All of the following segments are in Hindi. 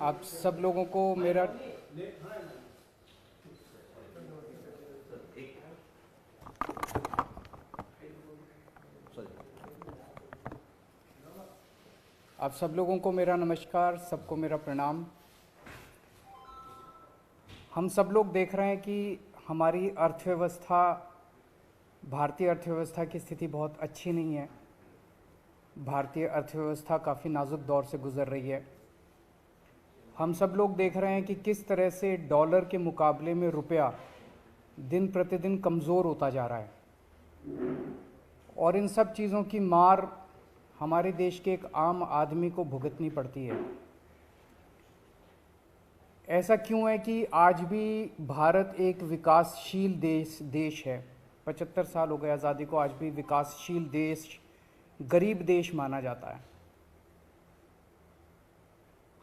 आप सब लोगों को मेरा आप सब लोगों को मेरा नमस्कार, सबको मेरा प्रणाम। हम सब लोग देख रहे हैं कि हमारी अर्थव्यवस्था, भारतीय अर्थव्यवस्था की स्थिति बहुत अच्छी नहीं है। भारतीय अर्थव्यवस्था काफ़ी नाजुक दौर से गुज़र रही है। हम सब लोग देख रहे हैं कि किस तरह से डॉलर के मुकाबले में रुपया दिन प्रतिदिन कमज़ोर होता जा रहा है, और इन सब चीज़ों की मार हमारे देश के एक आम आदमी को भुगतनी पड़ती है। ऐसा क्यों है कि आज भी भारत एक विकासशील देश है। 75 साल हो गए आज़ादी को, आज भी विकासशील देश, गरीब देश माना जाता है।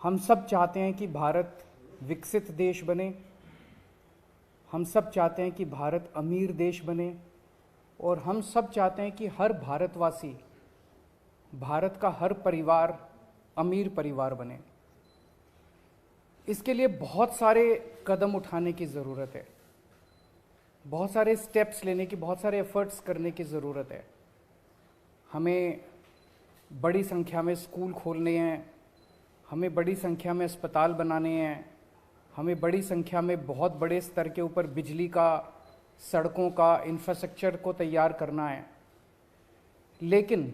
हम सब चाहते हैं कि भारत विकसित देश बने, हम सब चाहते हैं कि भारत अमीर देश बने, और हम सब चाहते हैं कि हर भारतवासी, भारत का हर परिवार अमीर परिवार बने। इसके लिए बहुत सारे कदम उठाने की ज़रूरत है, बहुत सारे स्टेप्स लेने की, बहुत सारे एफर्ट्स करने की ज़रूरत है। हमें बड़ी संख्या में स्कूल खोलने हैं, हमें बड़ी संख्या में अस्पताल बनाने हैं, हमें बड़ी संख्या में बहुत बड़े स्तर के ऊपर बिजली का, सड़कों का इंफ्रास्ट्रक्चर को तैयार करना है। लेकिन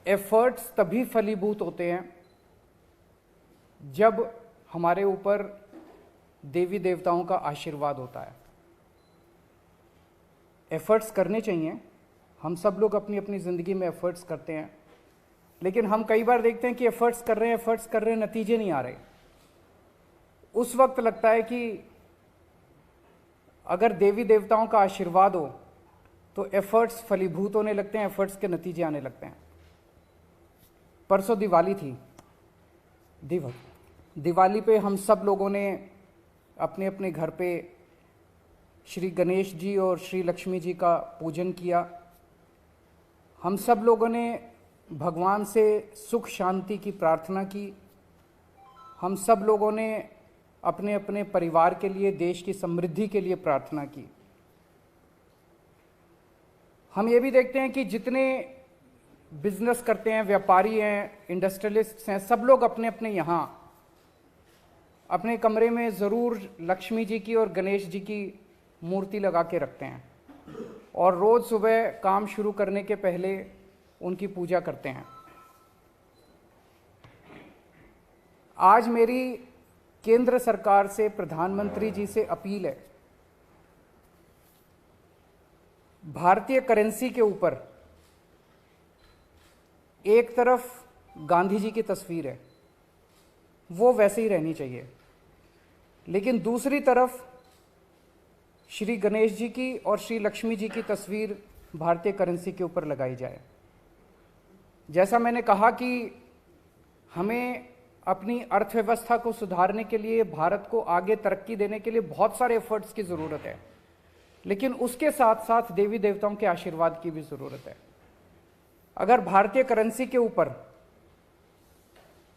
एफर्ट्स तभी फलीभूत होते हैं जब हमारे ऊपर देवी देवताओं का आशीर्वाद होता है। एफर्ट्स करने चाहिए, हम सब लोग अपनी अपनी ज़िंदगी में एफर्ट्स करते हैं, लेकिन हम कई बार देखते हैं कि एफर्ट्स कर रहे हैं, नतीजे नहीं आ रहे। उस वक्त लगता है कि अगर देवी देवताओं का आशीर्वाद हो तो एफर्ट्स फलीभूत होने लगते हैं, एफर्ट्स के नतीजे आने लगते हैं। परसों दिवाली थी। दिवाली पे हम सब लोगों ने अपने अपने घर पे श्री गणेश जी और श्री लक्ष्मी जी का पूजन किया। हम सब लोगों ने भगवान से सुख शांति की प्रार्थना की। हम सब लोगों ने अपने अपने परिवार के लिए, देश की समृद्धि के लिए प्रार्थना की। हम ये भी देखते हैं कि जितने बिजनेस करते हैं, व्यापारी हैं, इंडस्ट्रियलिस्ट्स हैं, सब लोग अपने अपने यहाँ अपने कमरे में ज़रूर लक्ष्मी जी की और गणेश जी की मूर्ति लगा के रखते हैं, और रोज़ सुबह काम शुरू करने के पहले उनकी पूजा करते हैं। आज मेरी केंद्र सरकार से, प्रधानमंत्री जी से अपील है, भारतीय करेंसी के ऊपर एक तरफ गांधी जी की तस्वीर है, वो वैसे ही रहनी चाहिए, लेकिन दूसरी तरफ श्री गणेश जी की और श्री लक्ष्मी जी की तस्वीर भारतीय करेंसी के ऊपर लगाई जाए। जैसा मैंने कहा कि हमें अपनी अर्थव्यवस्था को सुधारने के लिए, भारत को आगे तरक्की देने के लिए बहुत सारे एफर्ट्स की ज़रूरत है, लेकिन उसके साथ साथ देवी देवताओं के आशीर्वाद की भी ज़रूरत है। अगर भारतीय करेंसी के ऊपर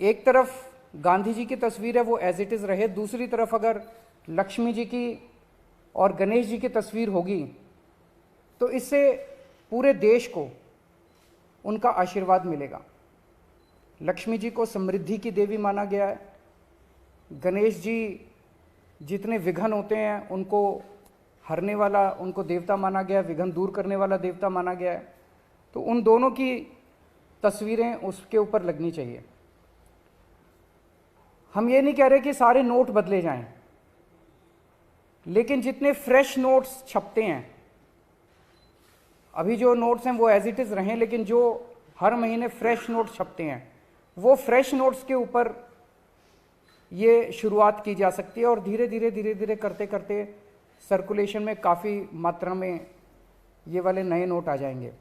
एक तरफ गांधी जी की तस्वीर है, वो एज इट इज़ रहे, दूसरी तरफ अगर लक्ष्मी जी की और गणेश जी की तस्वीर होगी, तो इससे पूरे देश को उनका आशीर्वाद मिलेगा। लक्ष्मी जी को समृद्धि की देवी माना गया है, गणेश जी जितने विघ्न होते हैं उनको हरने वाला, उनको देवता माना गया है, विघ्न दूर करने वाला देवता माना गया है। तो उन दोनों की तस्वीरें उसके ऊपर लगनी चाहिए। हम ये नहीं कह रहे कि सारे नोट बदले जाएं, लेकिन जितने फ्रेश नोट्स छपते हैं, अभी जो नोट्स हैं वो एज इट इज़ रहें, लेकिन जो हर महीने फ्रेश नोट्स छपते हैं, वो फ्रेश नोट्स के ऊपर ये शुरुआत की जा सकती है, और धीरे धीरे करते करते सर्कुलेशन में काफ़ी मात्रा में ये वाले नए नोट आ जाएंगे।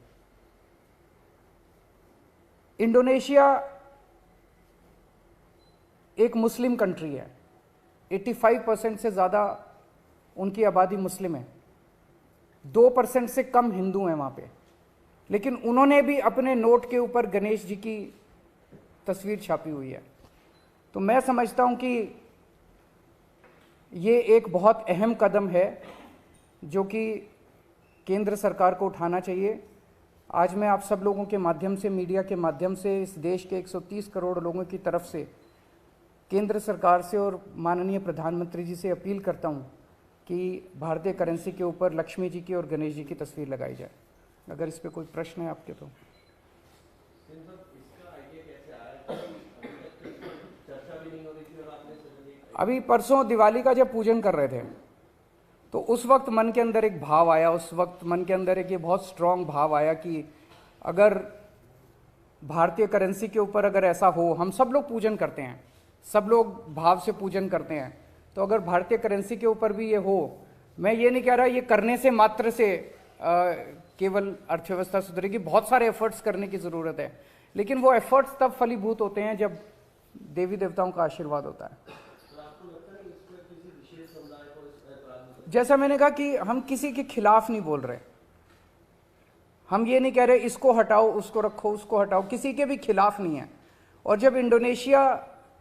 इंडोनेशिया एक मुस्लिम कंट्री है, 85% से ज़्यादा उनकी आबादी मुस्लिम है, 2% से कम हिंदू हैं वहाँ पे, लेकिन उन्होंने भी अपने नोट के ऊपर गणेश जी की तस्वीर छापी हुई है। तो मैं समझता हूं कि ये एक बहुत अहम कदम है जो कि केंद्र सरकार को उठाना चाहिए। आज मैं आप सब लोगों के माध्यम से, मीडिया के माध्यम से, इस देश के 130 करोड़ लोगों की तरफ से केंद्र सरकार से और माननीय प्रधानमंत्री जी से अपील करता हूं कि भारतीय करेंसी के ऊपर लक्ष्मी जी की और गणेश जी की तस्वीर लगाई जाए। अगर इस पे कोई प्रश्न है आपके तो। अभी परसों दिवाली का जब पूजन कर रहे थे तो उस वक्त मन के अंदर एक भाव आया, उस वक्त मन के अंदर एक ये बहुत स्ट्रांग भाव आया कि अगर भारतीय करेंसी के ऊपर अगर ऐसा हो, हम सब लोग पूजन करते हैं, सब लोग भाव से पूजन करते हैं, तो अगर भारतीय करेंसी के ऊपर भी ये हो, मैं ये नहीं कह रहा ये करने से मात्र से केवल अर्थव्यवस्था सुधरेगी, बहुत सारे एफर्ट्स करने की ज़रूरत है, लेकिन वो एफर्ट्स तब फलीभूत होते हैं जब देवी देवताओं का आशीर्वाद होता है। जैसा मैंने कहा कि हम किसी के खिलाफ नहीं बोल रहे, हम ये नहीं कह रहे इसको हटाओ, उसको रखो, उसको हटाओ, किसी के भी खिलाफ नहीं है। और जब इंडोनेशिया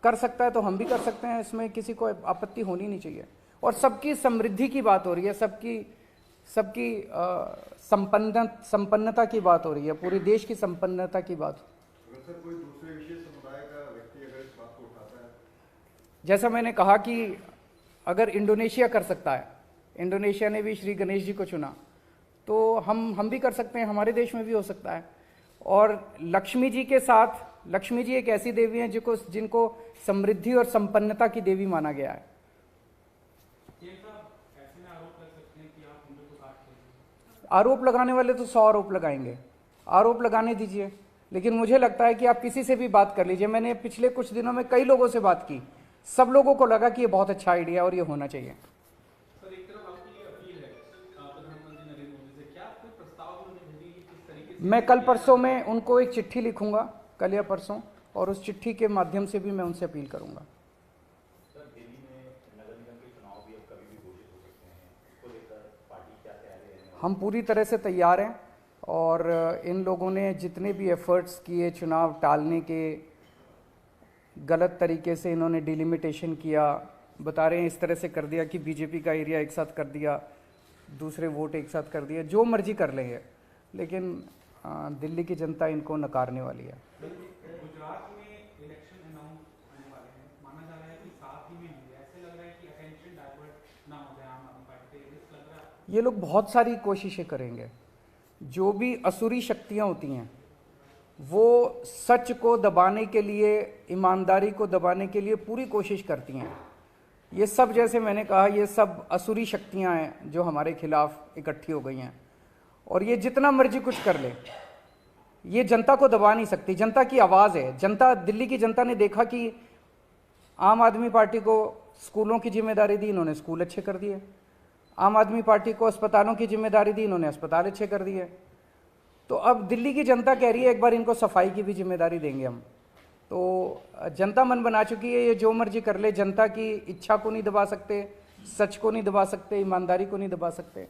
कर सकता है तो हम भी कर सकते हैं, इसमें किसी को आपत्ति होनी नहीं चाहिए। और सबकी समृद्धि की बात हो रही है, सबकी संपन्नता की बात हो रही है, पूरे देश की संपन्नता की बात। अगर कोई दूसरे विशेष समुदाय का व्यक्ति अगर इस बात को उठाता है, जैसा मैंने कहा कि अगर इंडोनेशिया कर सकता है, इंडोनेशिया ने भी श्री गणेश जी को चुना, तो हम भी कर सकते हैं, हमारे देश में भी हो सकता है। और लक्ष्मी जी के साथ, लक्ष्मी जी एक ऐसी देवी हैं जिनको समृद्धि और संपन्नता की देवी माना गया है। आरोप लगाने वाले तो 100 आरोप लगाएंगे, आरोप लगाने दीजिए, लेकिन मुझे लगता है कि आप किसी से भी बात कर लीजिए। मैंने पिछले कुछ दिनों में कई लोगों से बात की, सब लोगों को लगा कि ये बहुत अच्छा आइडिया और ये होना चाहिए। सर, एक तरफ आपकी अपील है प्रधानमंत्री नरेंद्र मोदी से, क्या कोई प्रस्ताव उन्होंने भेजी किस तरीके से? मैं कल परसों में उनको एक चिट्ठी लिखूंगा, कल या परसों, और उस चिट्ठी के माध्यम से भी मैं उनसे अपील करूंगा। सर, दिल्ली में नगर निगम के चुनाव भी अब कभी भी घोषित हो सकते हैं, इसको लेकर पार्टी क्या तैयारी है? हम पूरी तरह से तैयार हैं और इन लोगों ने जितने भी एफर्ट्स किए चुनाव टालने के, गलत तरीके से इन्होंने डिलिमिटेशन किया, बता रहे हैं इस तरह से कर दिया कि बीजेपी का एरिया एक साथ कर दिया, दूसरे वोट एक साथ कर दिया, जो मर्जी कर लेंगे, लेकिन दिल्ली की जनता इनको नकारने वाली है। गुजरात में इलेक्शन अनाउंस होने वाले हैं, माना जा रहा है कि साथ ही में होंगे, ऐसे लग रहा है कि अटेंशन डाइवर्ट ना हो जाए आम आदमी पार्टी से, लग रहा है ये लोग बहुत सारी कोशिशें करेंगे। जो भी असुरी शक्तियां होती हैं वो सच को दबाने के लिए, ईमानदारी को दबाने के लिए पूरी कोशिश करती हैं। ये सब, जैसे मैंने कहा, ये सब असुरी शक्तियां हैं जो हमारे खिलाफ इकट्ठी हो गई हैं, और ये जितना मर्जी कुछ कर ले, ये जनता को दबा नहीं सकती। जनता की आवाज़ है, जनता, दिल्ली की जनता ने देखा कि आम आदमी पार्टी को स्कूलों की जिम्मेदारी दी, इन्होंने स्कूल अच्छे कर दिए। आम आदमी पार्टी को अस्पतालों की जिम्मेदारी दी, इन्होंने अस्पताल अच्छे कर दिए। तो अब दिल्ली की जनता कह रही है एक बार इनको सफाई की भी जिम्मेदारी देंगे हम। तो जनता मन बना चुकी है, ये जो मर्जी कर ले, जनता की इच्छा को नहीं दबा सकते, सच को नहीं दबा सकते, ईमानदारी को नहीं दबा सकते।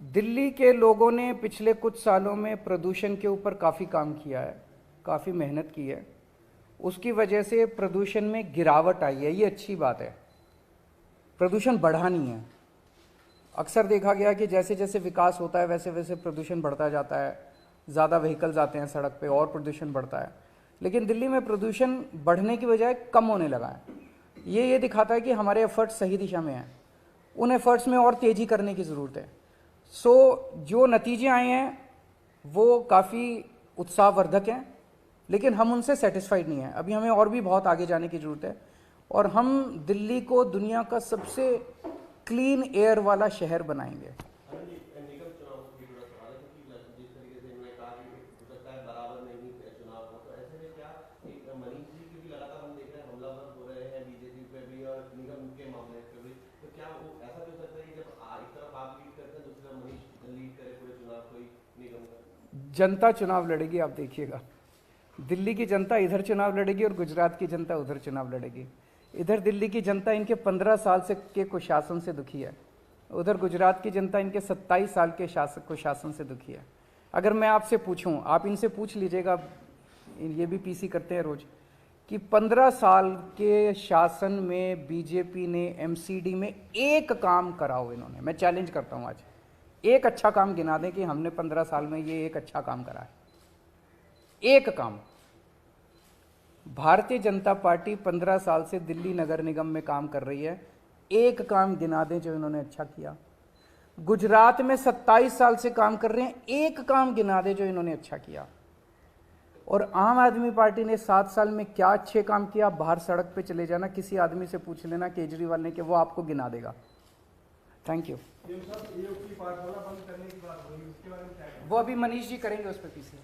दिल्ली के लोगों ने पिछले कुछ सालों में प्रदूषण के ऊपर काफ़ी काम किया है, काफ़ी मेहनत की है, उसकी वजह से प्रदूषण में गिरावट आई है, ये अच्छी बात है। प्रदूषण बढ़ा नहीं है। अक्सर देखा गया कि जैसे जैसे विकास होता है वैसे वैसे प्रदूषण बढ़ता जाता है, ज़्यादा व्हीकल्स आते हैं सड़क पे और प्रदूषण बढ़ता है, लेकिन दिल्ली में प्रदूषण बढ़ने की बजाय कम होने लगा है। ये दिखाता है कि हमारे एफर्ट्स सही दिशा में हैं, उन एफर्ट्स में और तेज़ी करने की ज़रूरत है। जो नतीजे आए हैं वो काफ़ी उत्साहवर्धक हैं, लेकिन हम उनसे सेटिस्फाइड नहीं हैं। अभी हमें और भी बहुत आगे जाने की ज़रूरत है, और हम दिल्ली को दुनिया का सबसे क्लीन एयर वाला शहर बनाएंगे। जनता चुनाव लड़ेगी, आप देखिएगा। दिल्ली की जनता इधर चुनाव लड़ेगी और गुजरात की जनता उधर चुनाव लड़ेगी। इधर दिल्ली की जनता इनके 15 साल से के कुशासन से दुखी है, उधर गुजरात की जनता इनके 27 साल के शासन से दुखी है। अगर मैं आपसे पूछूं, आप इनसे पूछ लीजिएगा, ये भी पीसी करते हैं रोज, कि 15 साल के शासन में बीजेपी ने एमसीडी में एक काम करा हो इन्होंने, मैं चैलेंज करता हूं आज, एक अच्छा काम गिना दें कि हमने 15 साल में ये एक अच्छा काम करा है, एक काम। भारतीय जनता पार्टी 15 साल से दिल्ली नगर निगम में काम कर रही है, एक काम गिना दें जो इन्होंने अच्छा किया। गुजरात में 27 साल से काम कर रहे हैं, एक काम गिना दें जो इन्होंने अच्छा किया। और आम आदमी पार्टी ने 7 साल में क्या अच्छे काम किया, बाहर सड़क पे चले जाना, किसी आदमी से पूछ लेना केजरीवाल ने, कि वो आपको गिना देगा। Thank you. पाठशाला बंद करने की बात हुई, उसके बारे में क्या? वो अभी मनीष जी करेंगे उस पर पीसी।